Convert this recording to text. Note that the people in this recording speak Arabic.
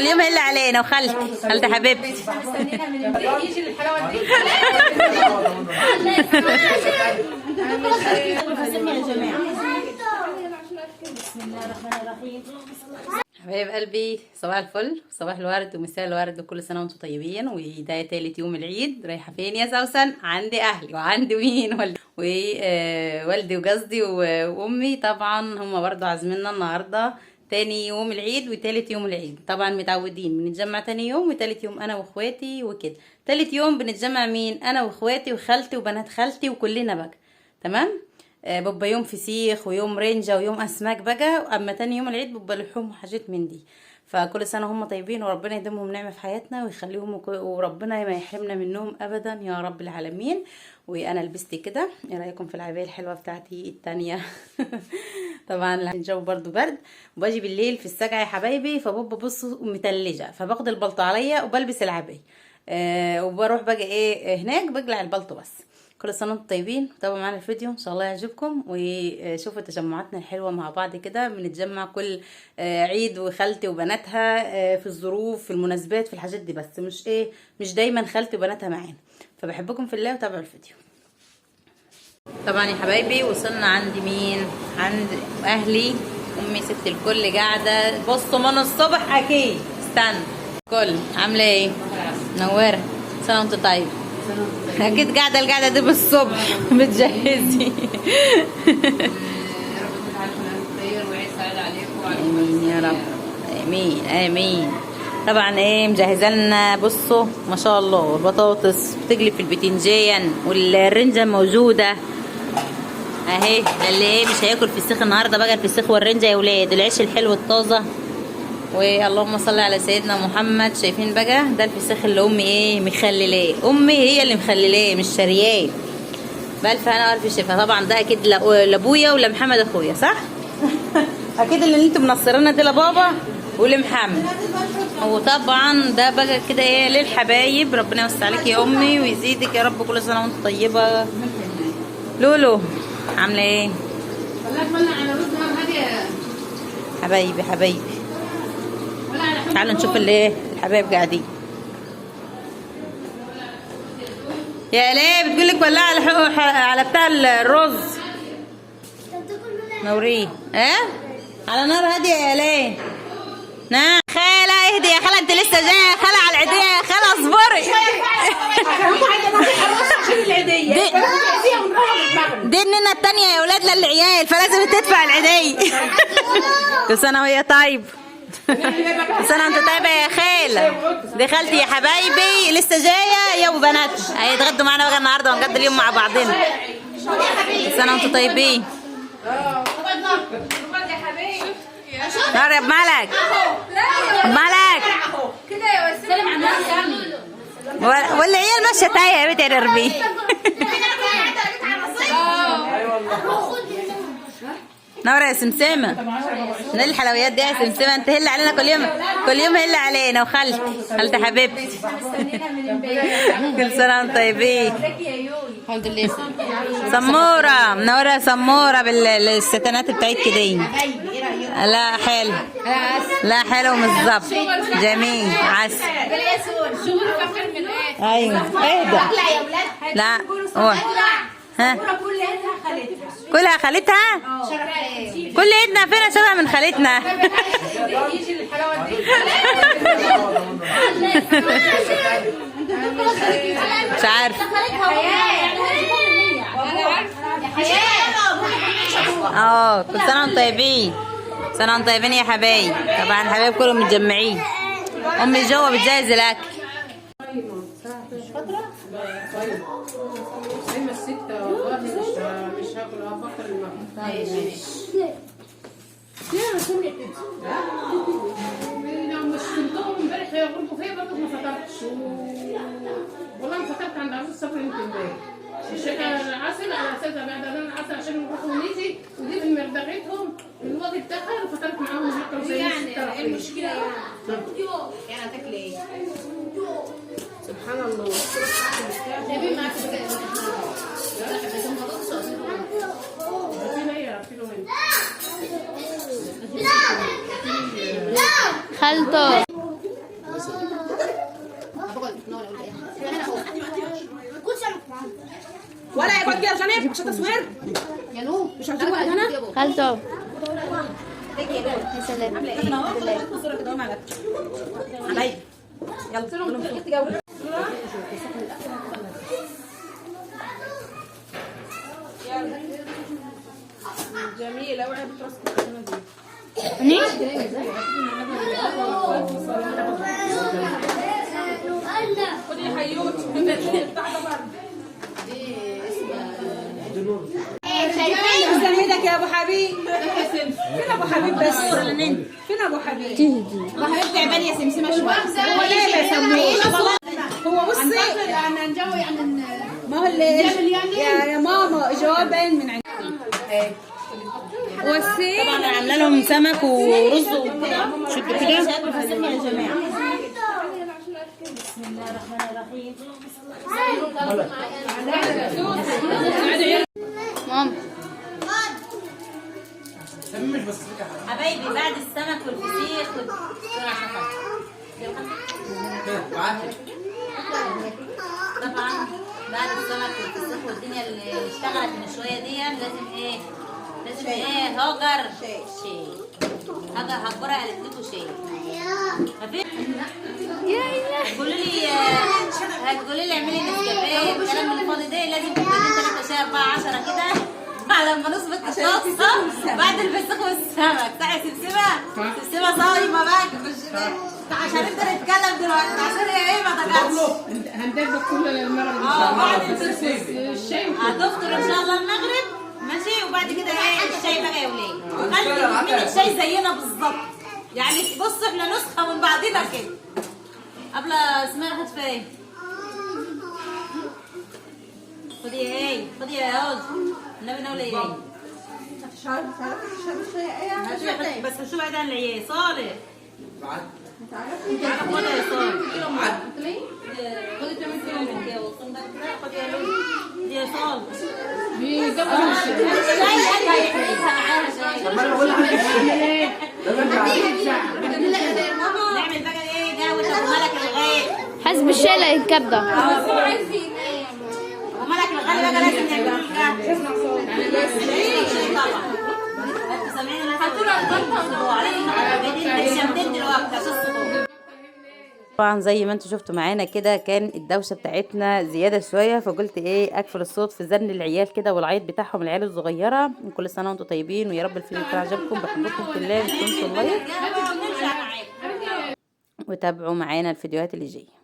كل يوم هي اللي علينا، وخالتي حبيبتي. يجي الحلاوه دي. حبايب قلبي، صباح الفل، صباح الورد ومساء الورد، وكل سنه وانتم طيبين. وده تالت يوم العيد. رايحه فين يا سوسن؟ عندي اهلي وعندي مين والدي وجوزي وامي. طبعا هم برضو عازميننا النهارده تاني يوم العيد وتالت يوم العيد. طبعا متعودين بنتجمع تاني يوم وتالت يوم انا واخواتي وكده. تالت يوم بنتجمع مين؟ انا واخواتي وخالتي وبنات خالتي وكلنا بقى. تمام. بيبقى يوم فسيخ ويوم رنجة ويوم اسماك بقى. اما تاني يوم العيد بيبقى لحوم وحاجات من دي. فكل سنة هم طيبين، وربنا يديمهم نعمة في حياتنا ويخليهم، وربنا ما يحرمنا منهم ابدا يا رب العالمين. وانا لبست كده. ايه رايكم في العباية الحلوة بتاعتي التانية؟ طبعا الجو برضو برد، وباجي بالليل في السجع يا حبايبي، فببقى بصوا متلجة، فباخد البلطو عليا وبلبس العباية. وبروح بقى ايه هناك بقلع البلطو بس. كل سنه وانتم طيبين. تابعوا معانا الفيديو ان شاء الله يعجبكم، وشوفوا تجمعاتنا الحلوه مع بعض كده. بنتجمع كل عيد، وخالتي وبناتها في الظروف، في المناسبات، في الحاجات دي، بس مش دايما خالتي وبناتها معانا. فبحبكم في الله وتابعوا الفيديو. طبعا يا حبايبي وصلنا عند مين؟ عند اهلي. امي ست الكل قاعده. بصوا من الصبح اكيد. استنى كل عامله ايه؟ منوره. سنه وانت طيب. اكيد قاعده القعده دي بالصبح بتجهزي. امين يا رب. امين امين. طبعا ايه مجهزه لنا. بصوا ما شاء الله، البطاطس بتقلي في البتنجان، والرنجه موجوده اهي. اللي ايه مش هياكل فسيخ النهارده بقى، الفسيخ والرنجه يا ولاد، العيش الحلو الطازه. واللهم صل على سيدنا محمد. شايفين بقى ده الفسيخ اللي امي ايه مخللاه. امي هي اللي مخللاه مش شارياه. بالف انا والف شفا. طبعا ده اكيد لابويا ولمحمد اخويا، صح؟ اكيد اللي انتم منصرينها دي لبابا ولمحمد. وطبعا ده بقى كده ايه للحبايب. ربنا يوسع عليك يا امي ويزيدك يا رب. كل سنه وانت طيبه. لولو عامله ايه؟ حبايبي حبايبي. تعالوا نشوف اللي الحبايب قاعدين. يا ليه بتقولك ولع على بتاع الرز؟ نوريه على نار هاديه يا ليه. نعم خاله اهدي يا خاله، انت لسه جايه خاله على العيديه يا خاله. اصبري. دي النينه التانيه يا ولاد للعيال، فلازم تدفع العيديه. كل سنه وهي طيب. كل سنه وانت طيبه يا خاله. دي خالتي يا حبايبي لسه جايه، هي وبناتها هيتغدوا معانا بقى النهارده، ونقضي اليوم مع بعضنا. كل سنه وانتم طيبين. نار يا بمالك. بمالك كده يا وسام على الناس. ولا هي المشيه تايه يا بنتي يا ربي. نورة يا سمسمة. من الحلويات دي يا سمسمة؟ انت هل علينا كل يوم، كل يوم هل علينا. وخالتي حبيبتي. كل سنة وانتم طيبين. الحمد لله. سمورة منورة. سمورة بالستانات بتاعتك دي. لا حلو. لا حلو مش ظبط. جميل عسل. ايوه اهدى. لا روح. ها كلها خالتها. كل ايدنا فينا شبه من خالتنا. يجي الحلاوه دي. مش عارف. كل سنه وانتم طيبين. سنه وانتم طيبين يا حبايب. طبعا الحبايب كلهم متجمعين. امي جوه بتجهز الاكل. مش هاكل افكر لو مش كنتهم امبارح يغربوا فيا برضه ما فطرتش. والله ما فطرت عند عروس السفر يمكن امبارح. الشيخه العسل على اساسها بعد اذان العسل عشان نروح ونيجي، ودي من مردغتهم الوقت اتاخر وفطرت معاهم هناك. يعني ايه المشكله يعني هتاكلي ايه؟ سبحان الله. جايبين معاك خالته اقعد كده عشان ايه؟ عشان تصوير. يا نور مش عايزين واحد هنا. خالته يا سلام. الصوره كده معاك عليا. يلا جميله. اوعي بتراسك خدي يا حيوت بتاع ده برضه. تسلم ايدك يا ابو حبيب. فين ابو حبيب بس؟ فين ابو حبيب؟ ابو حبيب تعبان يا سمسمه شويه. هو ليه بيسموه؟ هو بصي يعني نجوي يعني ما هو اللي يا ماما جواب باين من عندي. والسي طبعا انا عامله لهم سمك ورز وكده. شدوا كده يا جماعه. بسم الله الرحمن الرحيم. ماما حبايبي بعد السمك والفسيخ طبعا بعد السمك والفسيخ والدنيا اللي اشتغلت من شويه دي لازم ايه؟ لازم ايه؟ هاجر شيء. هاجر هكبرها قالت لكم شيء. هتقولي لي اعملي نسكافيه الكلام اللي فاضي ده لازم تبقى 3 شاي 4 10 كده على ما نظبط الطاسه بعد الفسيخ والسمك. صح يا سمسمه؟ سمسمه صايمه بقى عشان نقدر نتكلم دلوقتي عشان هي ايه ما تجربش. هندبك كل المره بعد الشاي هتفطر ان شاء الله المغرب ماشي. وبعد كده ايه الشاي بقى يا ولاد. خلي من الشاي زينا بالظبط يعني. بصوا احنا نسخه من بعضنا كده. قبل اسمها راحت فين؟ خدي يا هي خدي يا هود النبي نقول ايه؟ بس شو بعيد عن العيال صالح. تعالى خدها يا صالح. خدي 8 كيلو من كده وصلنا كده. خدي يا لولو خدي يا صالح. نعمل بقى ايه جاوش ابو ملك الغالي. حسب الشيله الكبده. وملك الغالي بقى لازم يعمل طبعا. انتوا سامعين الناس الشمتين دلوقتي عشان الصدور. طبعا زي ما انتوا شفتوا معانا كده كان الدوشه بتاعتنا زياده شويه، فقلت ايه اقفل الصوت في زن العيال كده والعيط بتاعهم العيال الصغيره. كل سنه وانتم طيبين ويا رب الفيديو يكون عجبكم. بحبكم في الله. تنسوا اللايك وتابعوا معانا الفيديوهات اللي جايه.